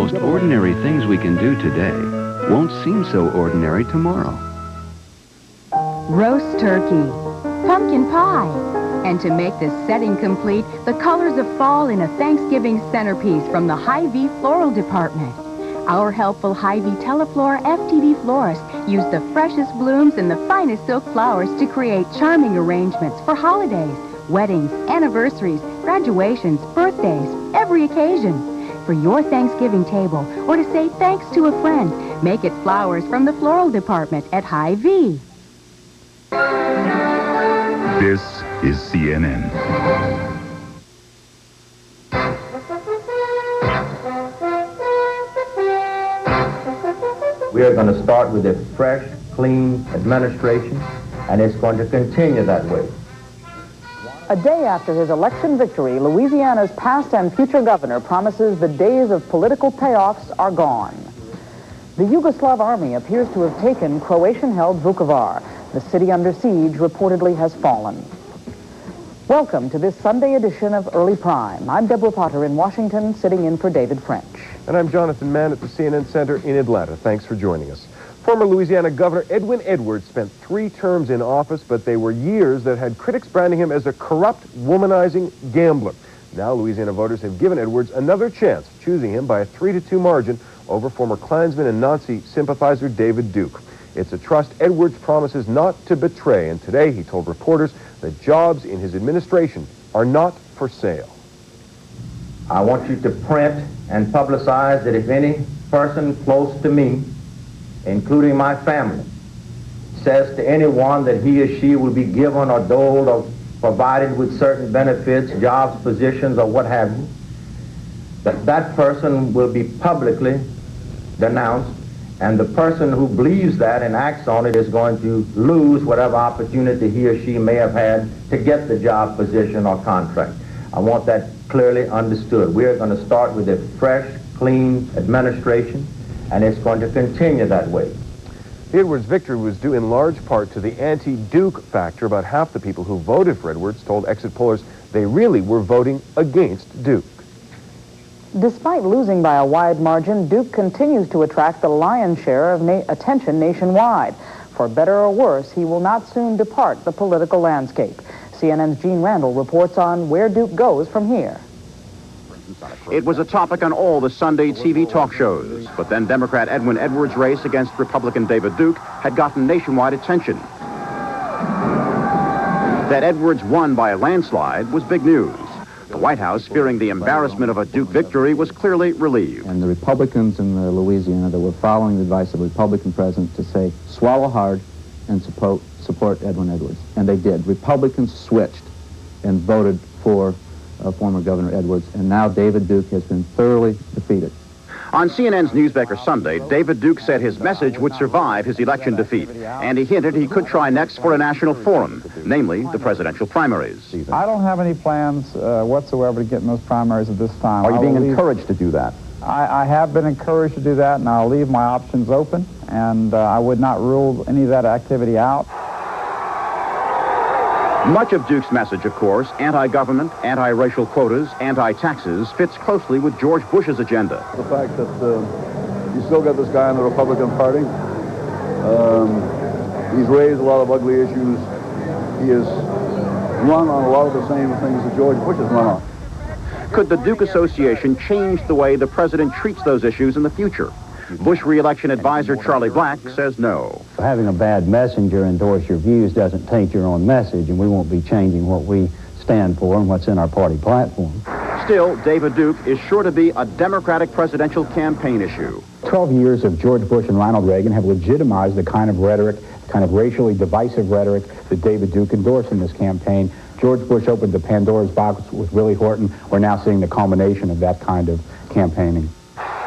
most ordinary things we can do today won't seem so ordinary tomorrow. Roast turkey, pumpkin pie, and to make this setting complete, the colors of fall in a Thanksgiving centerpiece from the Hy-Vee Floral Department. Our helpful Hy-Vee Teleflora FTD florists use the freshest blooms and the finest silk flowers to create charming arrangements for holidays, weddings, anniversaries, graduations, birthdays, every occasion. For your Thanksgiving table, or to say thanks to a friend, make it flowers from the Floral Department at Hy-Vee. This is CNN. We are going to start with a fresh, clean administration, and it's going to continue that way. A day after his election victory, Louisiana's past and future governor promises the days of political payoffs are gone. The Yugoslav army appears to have taken Croatian-held Vukovar. The city under siege reportedly has fallen. Welcome to this Sunday edition of Early Prime. I'm Deborah Potter in Washington, sitting in for David French. And I'm Jonathan Mann at the CNN Center in Atlanta. Thanks for joining us. Former Louisiana Governor Edwin Edwards spent 3 terms in office, but they were years that had critics branding him as a corrupt, womanizing gambler. Now Louisiana voters have given Edwards another chance, choosing him by a 3-2 margin over former Klansman and Nazi sympathizer David Duke. It's a trust Edwards promises not to betray, and today he told reporters that jobs in his administration are not for sale. I want you to print and publicize that if any person close to me, including my family, says to anyone that he or she will be given or doled or provided with certain benefits, jobs, positions, or what have you, that person will be publicly denounced, and the person who believes that and acts on it is going to lose whatever opportunity he or she may have had to get the job, position, or contract. I want that clearly understood. We are going to start with a fresh, clean administration, and it's going to continue that way. Edwards' victory was due in large part to the anti-Duke factor. About half the people who voted for Edwards told exit pollers they really were voting against Duke. Despite losing by a wide margin, Duke continues to attract the lion's share of attention nationwide. For better or worse, he will not soon depart the political landscape. CNN's Gene Randall reports on where Duke goes from here. It was a topic on all the Sunday TV talk shows, but then Democrat Edwin Edwards' race against Republican David Duke had gotten nationwide attention. That Edwards won by a landslide was big news. The White House, fearing the embarrassment of a Duke victory, was clearly relieved. And the Republicans in Louisiana that were following the advice of the Republican president to say, swallow hard and support Edwin Edwards. And they did. Republicans switched and voted for former Governor Edwards, and now David Duke has been thoroughly defeated. On CNN's Newsmaker Sunday, David Duke said his message would survive his election defeat, and he hinted he could try next for a national forum, namely the presidential primaries. I don't have any plans whatsoever to get in those primaries at this time. Are you being encouraged to do that? I have been encouraged to do that, and I'll leave my options open, and I would not rule any of that activity out. Much of Duke's message, of course, anti-government, anti-racial quotas, anti-taxes, fits closely with George Bush's agenda. The fact that you still got this guy in the Republican Party. He's raised a lot of ugly issues. He has run on a lot of the same things that George Bush has run on. Could the Duke Association change the way the president treats those issues in the future? Bush re-election advisor Charlie Black says no. Having a bad messenger endorse your views doesn't taint your own message, and we won't be changing what we stand for and what's in our party platform. Still, David Duke is sure to be a Democratic presidential campaign issue. 12 years of George Bush and Ronald Reagan have legitimized the kind of rhetoric, kind of racially divisive rhetoric that David Duke endorsed in this campaign. George Bush opened the Pandora's box with Willie Horton. We're now seeing the culmination of that kind of campaigning.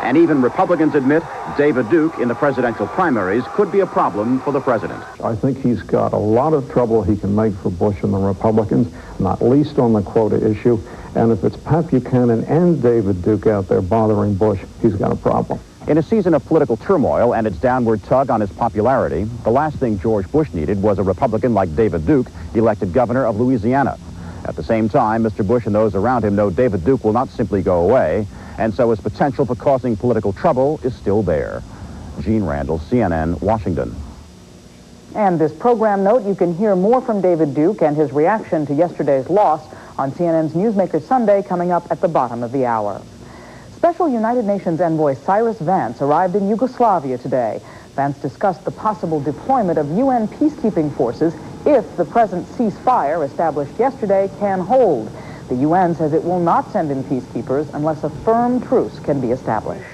And even Republicans admit David Duke in the presidential primaries could be a problem for the president. I think he's got a lot of trouble he can make for Bush and the Republicans, not least on the quota issue. And if it's Pat Buchanan and David Duke out there bothering Bush, he's got a problem. In a season of political turmoil and its downward tug on his popularity, the last thing George Bush needed was a Republican like David Duke elected governor of Louisiana. At the same time, Mr. Bush and those around him know David Duke will not simply go away, and so his potential for causing political trouble is still there. Gene Randall, CNN, Washington. And this program note, you can hear more from David Duke and his reaction to yesterday's loss on CNN's Newsmaker Sunday coming up at the bottom of the hour. Special United Nations envoy Cyrus Vance arrived in Yugoslavia today. Vance discussed the possible deployment of UN peacekeeping forces if the present ceasefire established yesterday can hold. The UN says it will not send in peacekeepers unless a firm truce can be established.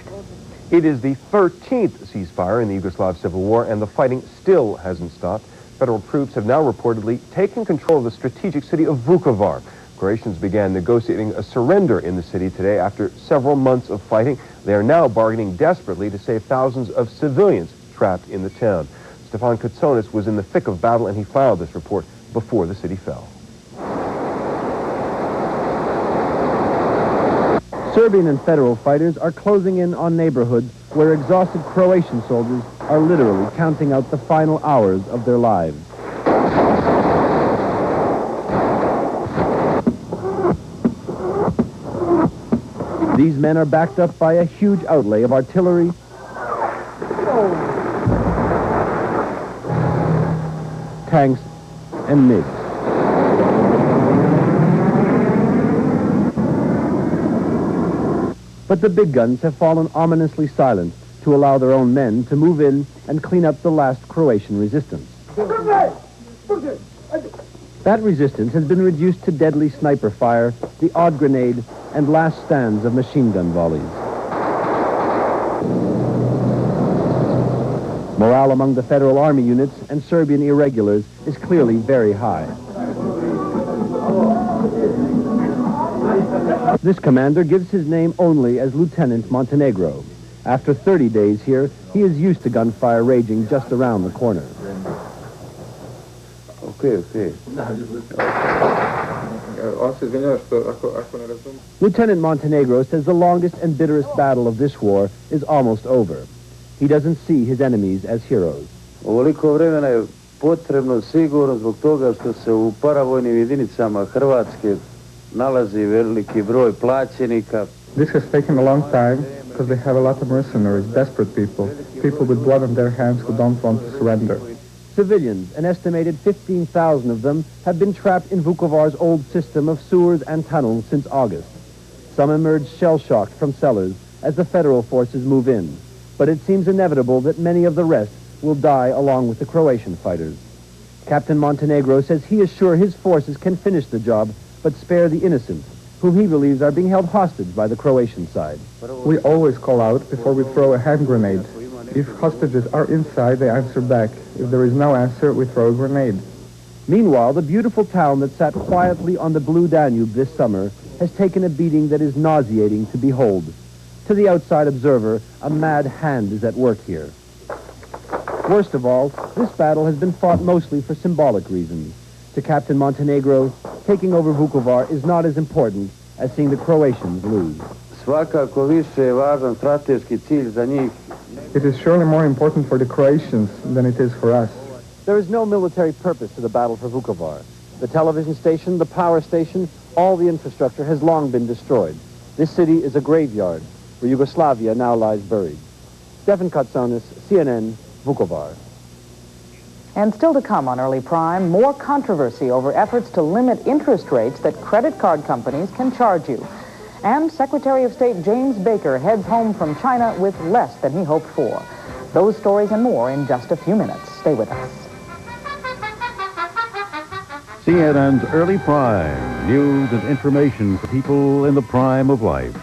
It is the 13th ceasefire in the Yugoslav Civil War, and the fighting still hasn't stopped. Federal troops have now reportedly taken control of the strategic city of Vukovar. Croatians began negotiating a surrender in the city today after several months of fighting. They are now bargaining desperately to save thousands of civilians trapped in the town. Stefan Katsonis was in the thick of battle, and he filed this report before the city fell. Serbian and federal fighters are closing in on neighborhoods where exhausted Croatian soldiers are literally counting out the final hours of their lives. These men are backed up by a huge outlay of artillery, tanks, and MiGs. But the big guns have fallen ominously silent to allow their own men to move in and clean up the last Croatian resistance. That resistance has been reduced to deadly sniper fire, the odd grenade, and last stands of machine gun volleys. Morale among the Federal Army units and Serbian irregulars is clearly very high. This commander gives his name only as Lieutenant Montenegro. After 30 days here, he is used to gunfire raging just around the corner. Lieutenant Montenegro says the longest and bitterest battle of this war is almost over. He doesn't see his enemies as heroes. Ovoliko vremena je potrebno sigurno zbog toga što se u paravojnim jedinicama Hrvatske nalazi veliki broj plaćenika. This has taken a long time because they have a lot of mercenaries, desperate people with blood on their hands who don't want to surrender. Civilians, an estimated 15,000 of them, have been trapped in Vukovar's old system of sewers and tunnels since August. Some emerged shell-shocked from cellars as the federal forces move in. But it seems inevitable that many of the rest will die along with the Croatian fighters. Captain Montenegro says he is sure his forces can finish the job, but spare the innocent, whom he believes are being held hostage by the Croatian side. We always call out before we throw a hand grenade. If hostages are inside, they answer back. If there is no answer, we throw a grenade. Meanwhile, the beautiful town that sat quietly on the blue Danube this summer has taken a beating that is nauseating to behold. To the outside observer, a mad hand is at work here. Worst of all, this battle has been fought mostly for symbolic reasons. To Captain Montenegro, taking over Vukovar is not as important as seeing the Croatians lose. Svakako više je važan strateški cilj za njih. It is surely more important for the Croatians than it is for us. There is no military purpose to the battle for Vukovar. The television station, the power station, all the infrastructure has long been destroyed. This city is a graveyard where Yugoslavia now lies buried. Stefan Katsonis, CNN, Vukovar. And still to come on Early Prime, more controversy over efforts to limit interest rates that credit card companies can charge you. And Secretary of State James Baker heads home from China with less than he hoped for. Those stories and more in just a few minutes. Stay with us. CNN's Early Prime, news and information for people in the prime of life.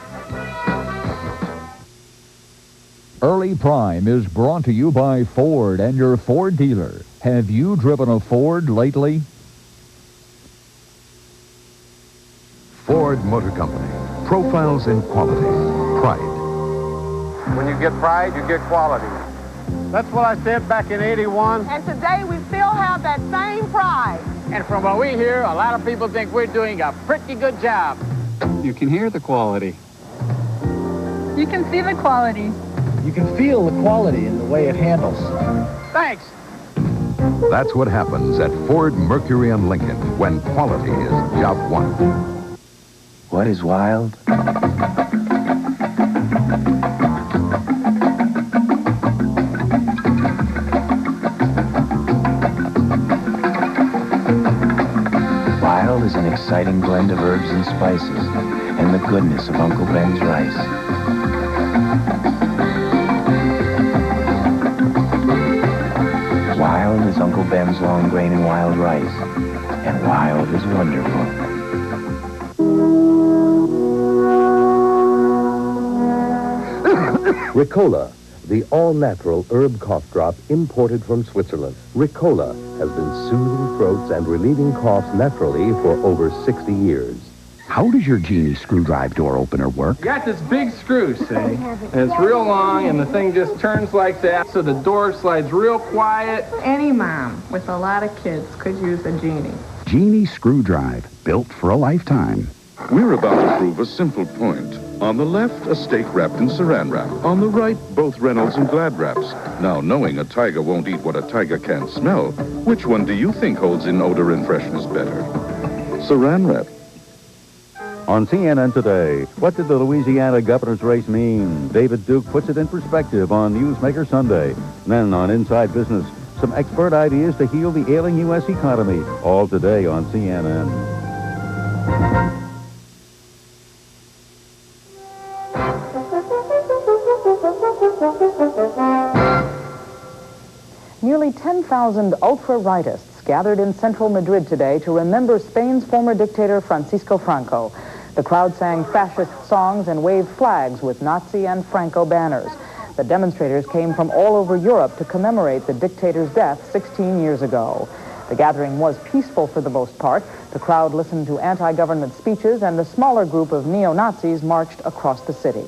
Early Prime is brought to you by Ford and your Ford dealer. Have you driven a Ford lately? Ford Motor Company. Profiles in quality. Pride. When you get pride, you get quality. That's what I said back in '81. And today we still have that same pride. And from what we hear, a lot of people think we're doing a pretty good job. You can hear the quality. You can see the quality. You can feel the quality in the way it handles. Thanks. That's what happens at Ford, Mercury, and Lincoln when quality is job one. What is wild? loving blend of herbs and spices, and the goodness of Uncle Ben's rice. Wild is Uncle Ben's long grain and wild rice, and wild is wonderful. Ricola, the all-natural herb cough drop imported from Switzerland. Ricola has been soothing throats and relieving coughs naturally for over 60 years. How does your Genie screwdrive door opener work? You got this big screw, see? And it's real long, and the thing just turns like that, so the door slides real quiet. Any mom with a lot of kids could use a Genie. Genie screwdrive, built for a lifetime. We're about to prove a simple point. On the left, a steak wrapped in saran wrap. On the right, both Reynolds and Glad wraps. Now, knowing a tiger won't eat what a tiger can't smell, which one do you think holds in odor and freshness better? Saran wrap. On CNN today, what did the Louisiana governor's race mean? David Duke puts it in perspective on Newsmaker Sunday. Then on Inside Business, some expert ideas to heal the ailing U.S. economy. All today on CNN. Nearly 10,000 ultra-rightists gathered in central Madrid today to remember Spain's former dictator Francisco Franco. The crowd sang fascist songs and waved flags with Nazi and Franco banners. The demonstrators came from all over Europe to commemorate the dictator's death 16 years ago. The gathering was peaceful for the most part. The crowd listened to anti-government speeches, and the smaller group of neo-Nazis marched across the city.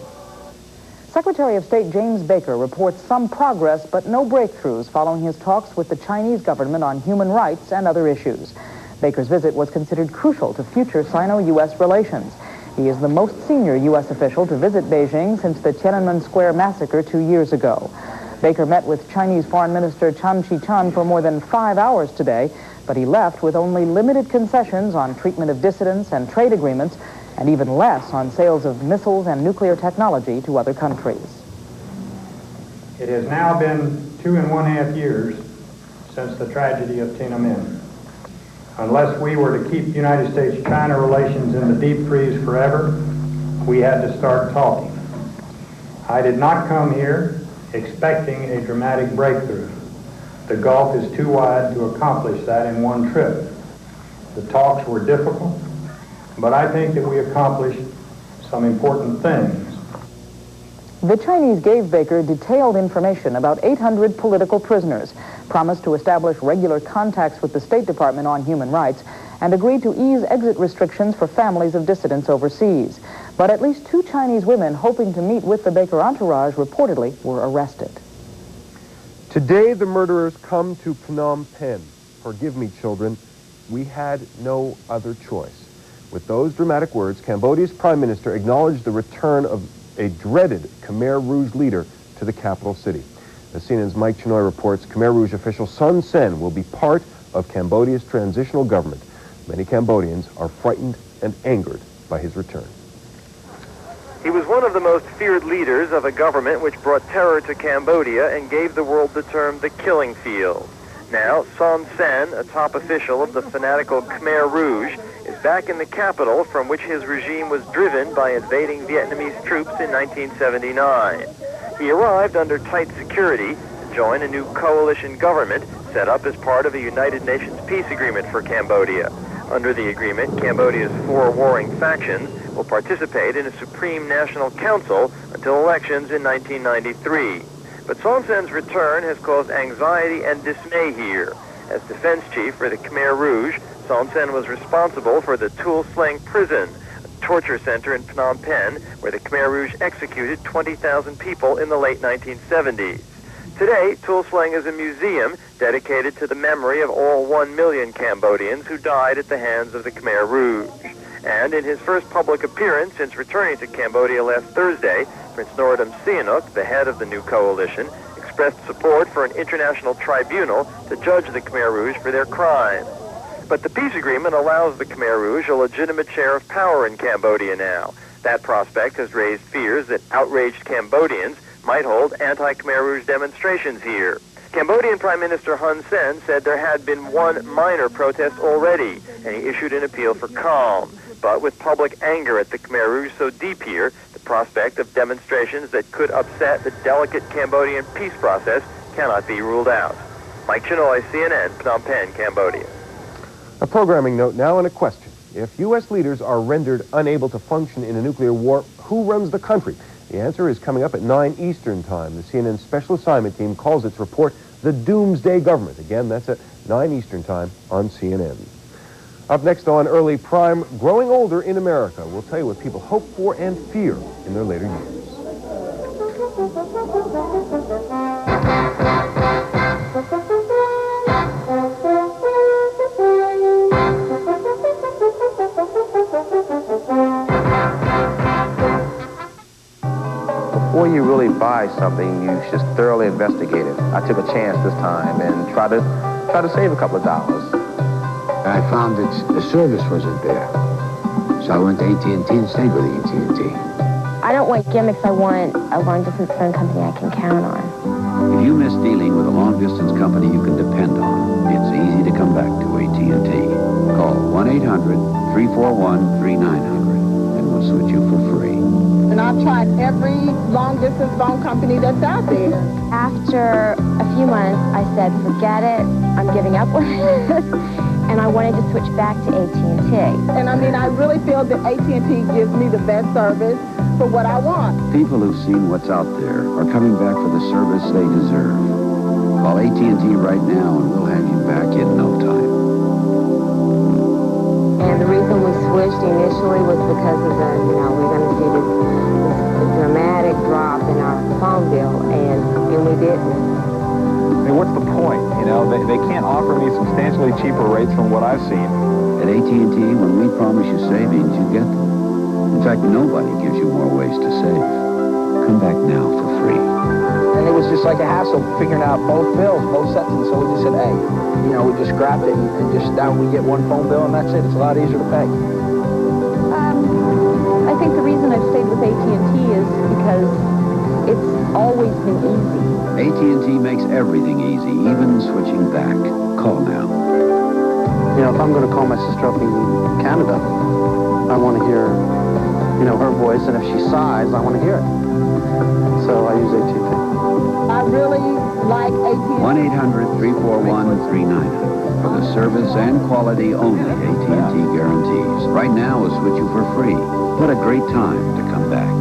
Secretary of State James Baker reports some progress but no breakthroughs following his talks with the Chinese government on human rights and other issues. Baker's visit was considered crucial to future Sino-U.S. relations. He is the most senior U.S. official to visit Beijing since the Tiananmen Square massacre 2 years ago. Baker met with Chinese Foreign Minister Chan Chi-chan for more than 5 hours today, but he left with only limited concessions on treatment of dissidents and trade agreements, and even less on sales of missiles and nuclear technology to other countries. It has now been 2.5 years since the tragedy of Tiananmen. Unless we were to keep United States-China relations in the deep freeze forever, we had to start talking. I did not come here expecting a dramatic breakthrough. The gulf is too wide to accomplish that in one trip. The talks were difficult, but I think that we accomplished some important things. The Chinese gave Baker detailed information about 800 political prisoners, promised to establish regular contacts with the State Department on human rights, and agreed to ease exit restrictions for families of dissidents overseas. But at least 2 Chinese women hoping to meet with the Baker entourage reportedly were arrested. Today, the murderers come to Phnom Penh. Forgive me, children. We had no other choice. With those dramatic words, Cambodia's prime minister acknowledged the return of a dreaded Khmer Rouge leader to the capital city. As CNN's Mike Chinoy reports, Khmer Rouge official Son Sen will be part of Cambodia's transitional government. Many Cambodians are frightened and angered by his return. He was one of the most feared leaders of a government which brought terror to Cambodia and gave the world the term the killing field. Now, Son Sen, a top official of the fanatical Khmer Rouge, is back in the capital from which his regime was driven by invading Vietnamese troops in 1979. He arrived under tight security to join a new coalition government set up as part of a United Nations peace agreement for Cambodia. Under the agreement, Cambodia's 4 warring factions will participate in a Supreme National Council until elections in 1993. But Son Sen's return has caused anxiety and dismay here. As defense chief for the Khmer Rouge, Son Sen was responsible for the Tuol Sleng prison, a torture center in Phnom Penh where the Khmer Rouge executed 20,000 people in the late 1970s. Today, Tuol Sleng is a museum dedicated to the memory of all 1 million Cambodians who died at the hands of the Khmer Rouge. And in his first public appearance since returning to Cambodia last Thursday, Prince Norodom Sihanouk, the head of the new coalition, expressed support for an international tribunal to judge the Khmer Rouge for their crimes. But the peace agreement allows the Khmer Rouge a legitimate share of power in Cambodia now. That prospect has raised fears that outraged Cambodians might hold anti-Khmer Rouge demonstrations here. Cambodian Prime Minister Hun Sen said there had been one minor protest already, and he issued an appeal for calm. But with public anger at the Khmer Rouge so deep here, the prospect of demonstrations that could upset the delicate Cambodian peace process cannot be ruled out. Mike Chinoy, CNN, Phnom Penh, Cambodia. A programming note now and a question. If U.S. leaders are rendered unable to function in a nuclear war, who runs the country? The answer is coming up at 9 Eastern Time. The CNN Special Assignment Team calls its report the Doomsday Government. Again, that's at 9 Eastern Time on CNN. Up next on Early Prime, growing older in America. We'll tell you what people hope for and fear in their later years. Before you really buy something, you should thoroughly investigate it. I took a chance this time and try to save a couple of dollars. I found that the service wasn't there, so I went to AT&T and stayed with AT&T. I don't want gimmicks. I want a long-distance phone company I can count on. If you miss dealing with a long-distance company you can depend on, it's easy to come back to AT&T. Call 1-800-341-3900 and we'll switch you for free. And I've tried every long-distance phone company that's out there. After a few months, I said, forget it. I'm giving up on it. And I wanted to switch back to AT&T. And I mean, I really feel that AT&T gives me the best service for what I want. People who've seen what's out there are coming back for the service they deserve. Call AT&T right now and we'll have you back in no time. And the reason we switched initially was because of the, we're going to see this dramatic drop in our phone bill, and we didn't. I mean, what's the point? They can't offer me substantially cheaper rates from what I've seen. At AT&T, when we promise you savings, you get them. In fact, nobody gives you more ways to save. Come back now for free. And it was just like a hassle figuring out both bills, both sets, and so we just said, hey, we just scrapped it and just now we get one phone bill and that's it. It's a lot easier to pay. I think the reason I've stayed with AT&T is because it's always been easy. AT&T makes everything easy, even switching back. Call now. If I'm going to call my sister up in Canada, I want to hear, her voice, and if she sighs, I want to hear it. So I use AT&T. I really like AT&T. 1-800-341-3900 for the service and quality only AT&T guarantees. Right now, we'll switch you for free. What a great time to come back.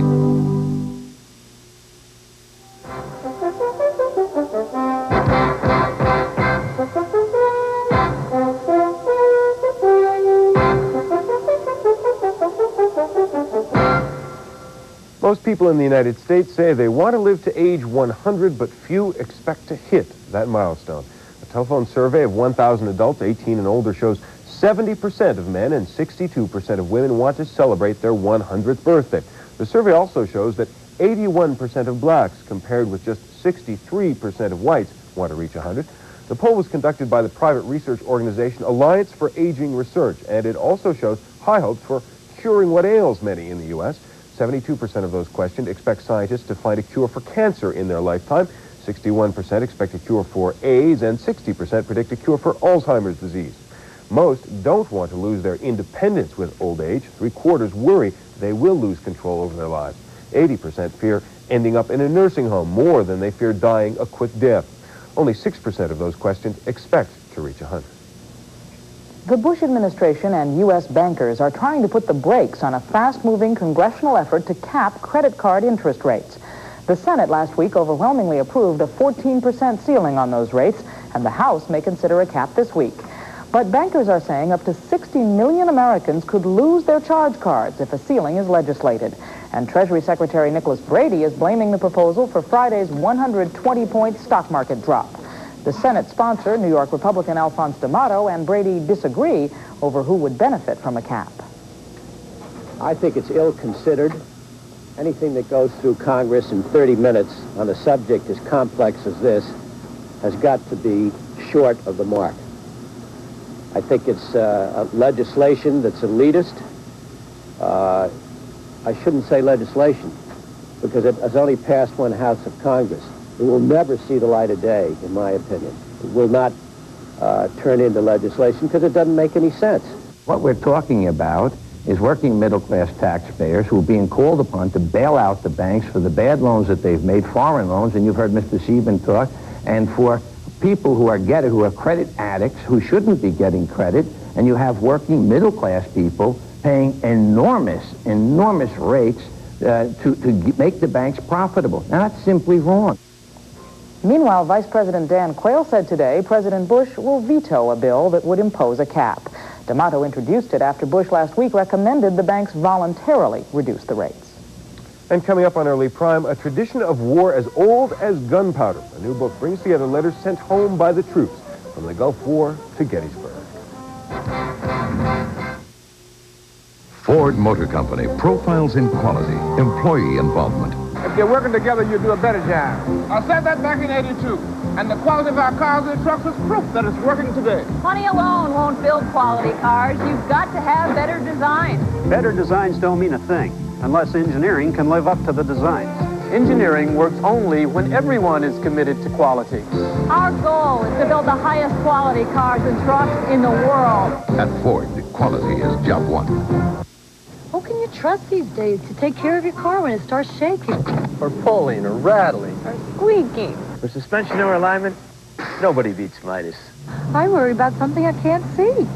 Most people in the United States say they want to live to age 100, but few expect to hit that milestone. A telephone survey of 1,000 adults 18 and older shows 70% of men and 62% of women want to celebrate their 100th birthday. The survey also shows that 81% of blacks, compared with just 63% of whites, want to reach 100. The poll was conducted by the private research organization Alliance for Aging Research, and it also shows high hopes for curing what ails many in the U.S. 72% of those questioned expect scientists to find a cure for cancer in their lifetime. 61% expect a cure for AIDS, and 60% predict a cure for Alzheimer's disease. Most don't want to lose their independence with old age. 3/4 worry they will lose control over their lives. 80% fear ending up in a nursing home more than they fear dying a quick death. Only 6% of those questioned expect to reach 100. The Bush administration and U.S. bankers are trying to put the brakes on a fast-moving congressional effort to cap credit card interest rates. The Senate last week overwhelmingly approved a 14% ceiling on those rates, and the House may consider a cap this week. But bankers are saying up to 60 million Americans could lose their charge cards if a ceiling is legislated. And Treasury Secretary Nicholas Brady is blaming the proposal for Friday's 120-point stock market drop. The Senate sponsor, New York Republican Alphonse D'Amato, and Brady disagree over who would benefit from a cap. I think it's ill-considered. Anything that goes through Congress in 30 minutes on a subject as complex as this has got to be short of the mark. I think it's a legislation that's elitist. I shouldn't say legislation, because it has only passed one house of Congress. It will never see the light of day, in my opinion. It will not turn into legislation because it doesn't make any sense. What we're talking about is working middle-class taxpayers who are being called upon to bail out the banks for the bad loans that they've made, foreign loans, and you've heard Mr. Sieben talk, and for people who are credit addicts who shouldn't be getting credit, and you have working middle-class people paying enormous rates to make the banks profitable. Now, that's simply wrong. Meanwhile, Vice President Dan Quayle said today President Bush will veto a bill that would impose a cap. D'Amato introduced it after Bush last week recommended the banks voluntarily reduce the rates. And coming up on Early Prime, a tradition of war as old as gunpowder. A new book brings together letters sent home by the troops from the Gulf War to Gettysburg. Ford Motor Company profiles in quality, employee involvement. If you're working together, you do a better job. I said that back in '82, and the quality of our cars and trucks is proof that it's working today. Money alone won't build quality cars. You've got to have better designs. Better designs don't mean a thing, unless engineering can live up to the designs. Engineering works only when everyone is committed to quality. Our goal is to build the highest quality cars and trucks in the world. At Ford, quality is job one. Who can you trust these days to take care of your car when it starts shaking? Or pulling, or rattling, Or squeaking? for suspension or alignment, nobody beats Midas. I worry about something I can't see.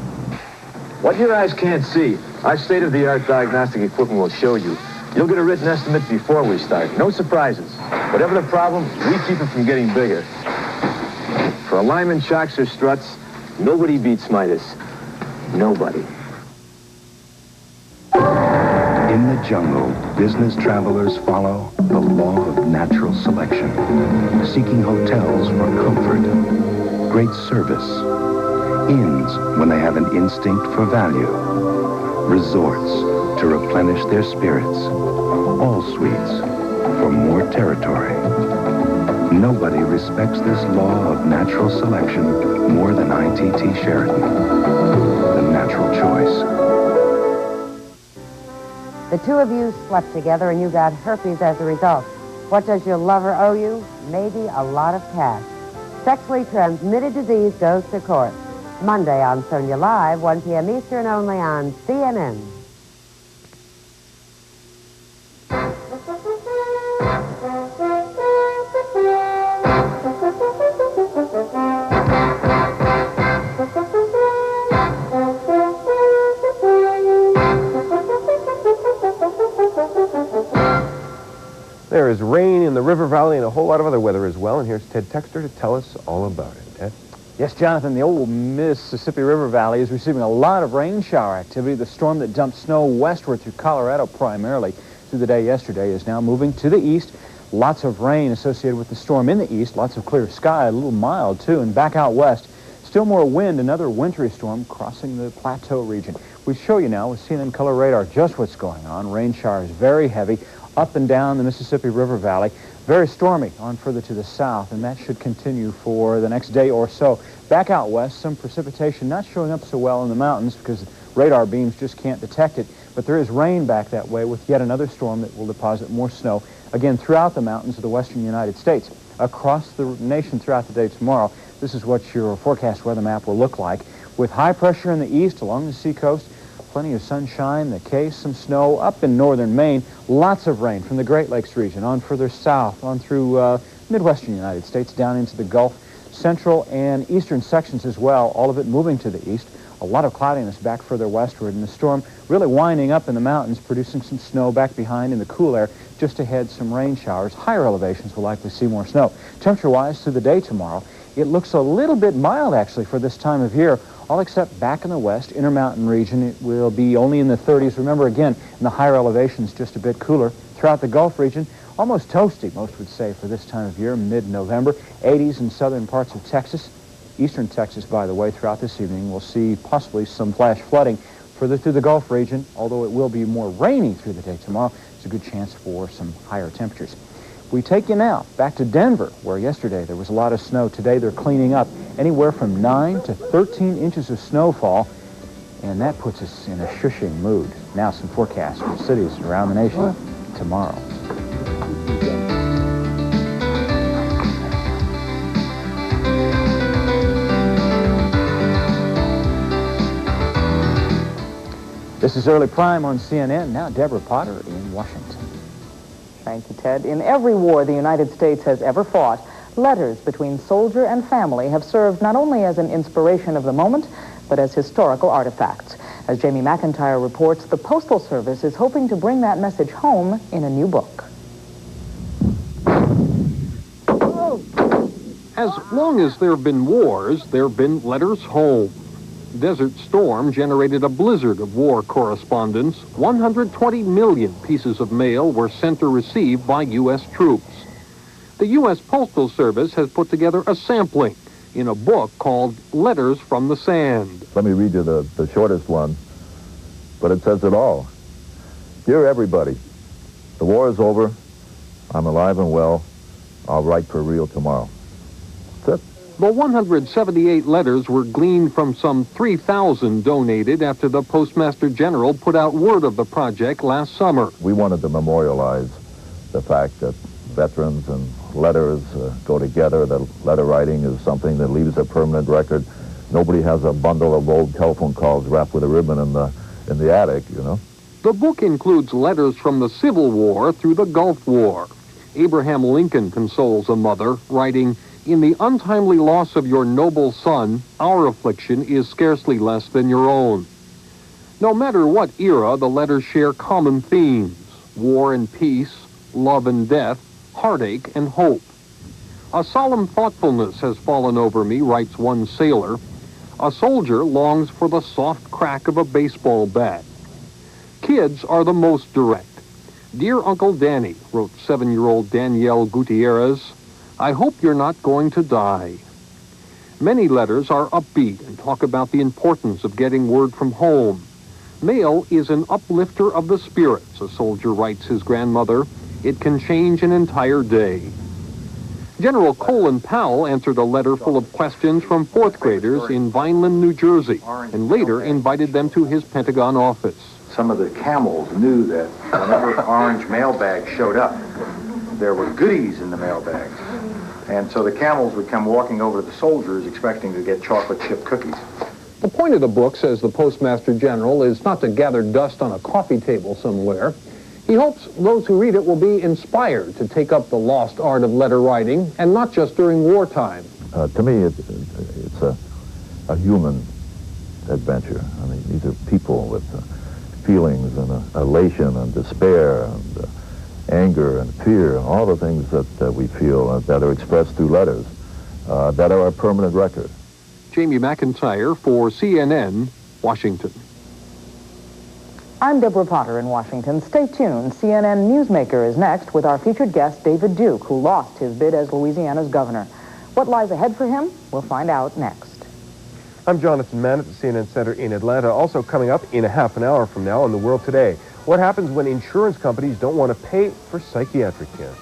What your eyes can't see, our state-of-the-art diagnostic equipment will show you. You'll get a written estimate before we start. No surprises. Whatever the problem, we keep it from getting bigger. For alignment, shocks, or struts, nobody beats Midas. Nobody. In the jungle, business travelers follow the law of natural selection, seeking hotels for comfort, great service, inns when they have an instinct for value, resorts to replenish their spirits, all suites for more territory. Nobody respects this law of natural selection more than ITT Sheraton, the natural choice. The two of you slept together and you got herpes as a result. What does your lover owe you? Maybe a lot of cash. Sexually transmitted disease goes to court. Monday on Sonia Live, 1 p.m. Eastern, only on CNN. There is rain in the River Valley and a whole lot of other weather as well. And here's Ted Texter to tell us all about it. Ted? Yes, Jonathan, the old Mississippi River Valley is receiving a lot of rain shower activity. The storm that dumped snow westward through Colorado primarily through the day yesterday is now moving to the east. Lots of rain associated with the storm in the east. Lots of clear sky, a little mild too. And back out west, still more wind, another wintry storm crossing the plateau region. We show you now with CNN Color Radar just what's going on. Rain showers very heavy up and down the Mississippi River Valley. Very stormy on further to the south, and that should continue for the next day or so. Back out west, some precipitation not showing up so well in the mountains because radar beams just can't detect it. But there is rain back that way with yet another storm that will deposit more snow, again, throughout the mountains of the western United States. Across the nation throughout the day tomorrow, this is what your forecast weather map will look like. With high pressure in the east along the seacoast, plenty of sunshine, the case, some snow up in northern Maine, lots of rain from the Great Lakes region on further south, on through midwestern United States, down into the Gulf, central and eastern sections as well, all of it moving to the east. A lot of cloudiness back further westward, and the storm really winding up in the mountains, producing some snow back behind in the cool air. Just ahead, some rain showers. Higher elevations will likely see more snow. Temperature-wise, through the day tomorrow, it looks a little bit mild, actually, for this time of year, all except back in the west, Intermountain region, it will be only in the 30s. Remember, again, in the higher elevations, just a bit cooler. Throughout the Gulf region, almost toasty, most would say, for this time of year, mid-November. 80s in southern parts of Texas. Eastern Texas, by the way, throughout this evening, we'll see possibly some flash flooding further through the Gulf region, although it will be more rainy through the day tomorrow. There's a good chance for some higher temperatures. We take you now back to Denver, where yesterday there was a lot of snow. Today they're cleaning up anywhere from 9 to 13 inches of snowfall, and that puts us in a shushing mood. Now some forecasts for cities around the nation tomorrow. This is Early Prime on CNN. Now, Deborah Potter in Washington. Thank you, Ted. In every war the United States has ever fought, letters between soldier and family have served not only as an inspiration of the moment, but as historical artifacts. As Jamie McIntyre reports, the Postal Service is hoping to bring that message home in a new book. As long as there have been wars, there have been letters home. Desert Storm generated a blizzard of war correspondence. 120 million pieces of mail were sent or received by U.S. troops. The U.S. Postal Service has put together a sampling in a book called Letters from the Sand. Let me read you the shortest one, but it says it all. Dear everybody, the war is over. I'm alive and well. I'll write for real tomorrow. That's it. The 178 letters were gleaned from some 3,000 donated after the Postmaster General put out word of the project last summer. We wanted to memorialize the fact that veterans and letters go together, that letter writing is something that leaves a permanent record. Nobody has a bundle of old telephone calls wrapped with a ribbon in the attic, you know. The book includes letters from the Civil War through the Gulf War. Abraham Lincoln consoles a mother, writing, "In the untimely loss of your noble son, our affliction is scarcely less than your own." No matter what era, the letters share common themes: war and peace, love and death, heartache and hope. "A solemn thoughtfulness has fallen over me," writes one sailor. "A soldier longs for the soft crack of a baseball bat." Kids are the most direct. "Dear Uncle Danny," wrote 7-year-old Danielle Gutierrez, "I hope you're not going to die." Many letters are upbeat and talk about the importance of getting word from home. "Mail is an uplifter of the spirits," a soldier writes his grandmother. "It can change an entire day." General Colin Powell answered a letter full of questions from 4th graders in Vineland, New Jersey, and later invited them to his Pentagon office. Some of the camels knew that whenever orange mailbags showed up, there were goodies in the mailbags. And so the camels would come walking over to the soldiers expecting to get chocolate chip cookies. The point of the book, says the Postmaster General, is not to gather dust on a coffee table somewhere. He hopes those who read it will be inspired to take up the lost art of letter writing, and not just during wartime. To me, it's a human adventure. I mean, these are people with feelings and elation and despair and anger and fear and all the things that we feel that are expressed through letters that are a permanent record. Jamie McIntyre for CNN, Washington. I'm Deborah Potter in Washington. Stay tuned. CNN Newsmaker is next with our featured guest, David Duke, who lost his bid as Louisiana's governor. What lies ahead for him? We'll find out next. I'm Jonathan Mann at the CNN Center in Atlanta. Also coming up in a half an hour from now on The World Today, what happens when insurance companies don't want to pay for psychiatric care?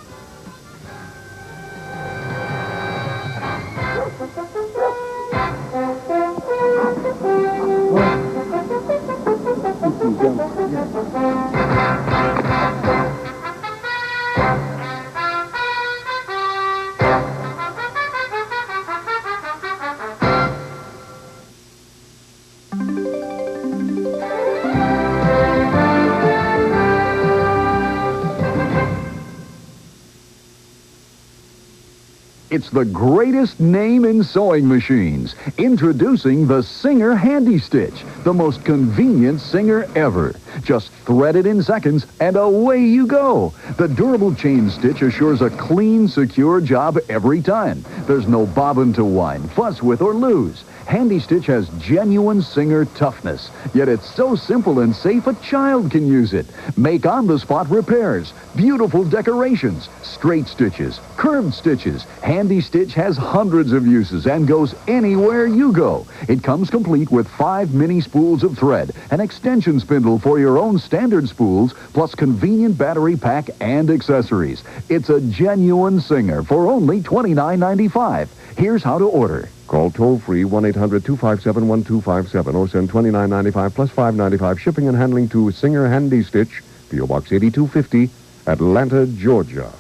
It's the greatest name in sewing machines. Introducing the Singer Handy Stitch, the most convenient Singer ever. Just thread it in seconds and away you go. The durable chain stitch assures a clean, secure job every time. There's no bobbin to wind, fuss with, or lose. Handy Stitch has genuine Singer toughness, yet it's so simple and safe a child can use it. Make on-the-spot repairs, beautiful decorations, straight stitches, curved stitches. Handy Stitch has hundreds of uses and goes anywhere you go. It comes complete with 5 mini spools of thread, an extension spindle for your own standard spools, plus convenient battery pack and accessories. It's a genuine Singer for only $29.95. Here's how to order. Call toll-free 1-800-257-1257 or send $29.95 plus $5.95 shipping and handling to Singer Handy Stitch, P.O. Box 8250, Atlanta, Georgia.